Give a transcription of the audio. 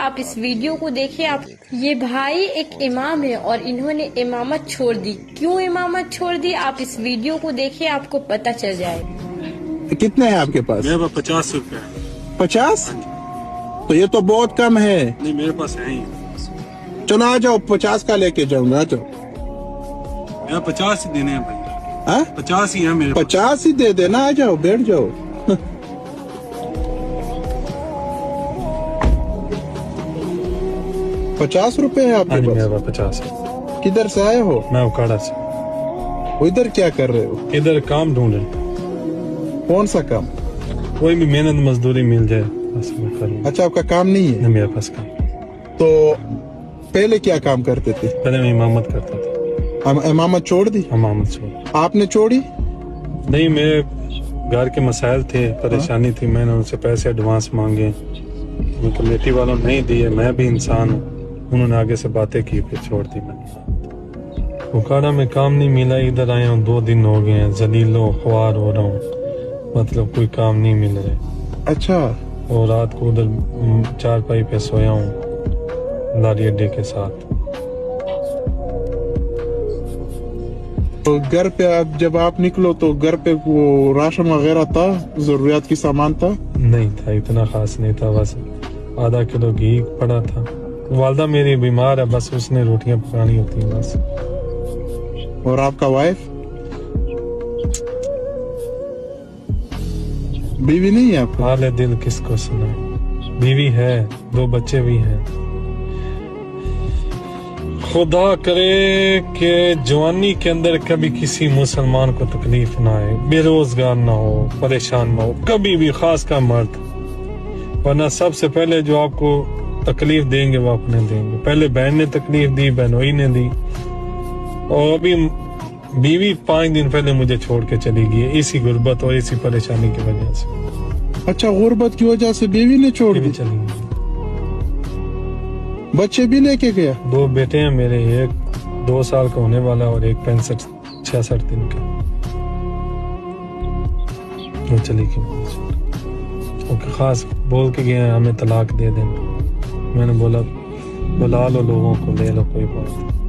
آپ اس ویڈیو کو دیکھیں. آپ یہ بھائی ایک امام ہے اور انہوں نے امامت چھوڑ دی. کیوں امامت چھوڑ دی آپ اس ویڈیو کو دیکھیں, آپ کو پتہ چل جائے. کتنے ہیں آپ کے پاس؟ میرے پاس 50 روپے. 50؟ تو یہ تو بہت کم ہے. نہیں میرے پاس ہے ہی. چلو آ جاؤ, 50 کا لے کے جاؤں گا. آ جاؤ. میرا 50 ہی دینے ہیں بھائی. 50 ہی ہے میرے. 50 ہی دے دینا. آ جاؤ, بیٹھ جاؤ. ₹50 ہے آپ کے پاس؟ میرے پاس 50 ہے. کدھر سے آئے ہو؟ میں اکاڑا سے. ادھر کیا کر رہے ہو؟ ادھر کام ڈھونڈ رہے. کون سا کام؟ کوئی بھی محنت مزدوری مل جائے بس میں کروں. اچھا, آپ کا کام نہیں ہے؟ نہیں میرے پاس کام. تو پہلے کیا کام کرتے تھے؟ پہلے میں امامت کرتا تھا. امامت چھوڑ دی؟ امامت چھوڑ. آپ نے چھوڑی؟ نہیں, میرے گھر کے مسائل تھے, پریشانی تھی, میں نے ان سے پیسے ایڈوانس مانگے, کمیٹی والوں نہیں دیے. میں بھی انسان ہوں, انہوں نے آگے سے باتیں کی, پھر چھوڑ دی میں نے. اکاڑا میں کام نہیں ملا. ادھر آئے ہوں 2 دن ہو گئے ہیں, ذلیل و خوار ہو رہا ہوں, مطلب کوئی کام نہیں مل رہے. اچھا. اور رات کو ادھر چارپائی پہ سویا ہوں لاری اڈے کے ساتھ. تو گھر پہ جب آپ نکلو تو گھر پہ وہ راشن وغیرہ تھا, ضروریات کی سامان تھا؟ نہیں تھا, اتنا خاص نہیں تھا, بس آدھا کلو گھی پڑا تھا. والدہ میری بیمار ہے, بس اس نے روٹیاں پکانی ہوتی ہیں بس. اور آپ کا وائف بیوی نہیں ہے آپ کا؟ حال دل کس کو سنائے. بیوی ہے, 2 بچے بھی ہیں. خدا کرے کہ جوانی کے اندر کبھی کسی مسلمان کو تکلیف نہ آئے, بے روزگار نہ ہو, پریشان نہ ہو کبھی بھی, خاص کا مرد. ورنہ سب سے پہلے جو آپ کو تکلیف دیں گے وہ اپنے دیں گے. پہلے بہن نے تکلیف دی, بہنوئی نے دی, اور ابھی بیوی 5 دن پہلے مجھے چھوڑ کے چلی گئی اسی غربت اور اسی پریشانی کی وجہ سے. اچھا, غربت کی وجہ سے بیوی نے چھوڑ دی؟ چلی گئی. بچے بھی لے کے گیا؟ 2 بیٹے ہیں میرے, ایک 2 سال کا ہونے والا اور ایک 65-66 دن کا. وہ چلی گئی. خاص بول کے گئے ہمیں طلاق دے دیں. میں نے بولا بلا لو لوگوں کو, لے لو, کوئی بات نہیں.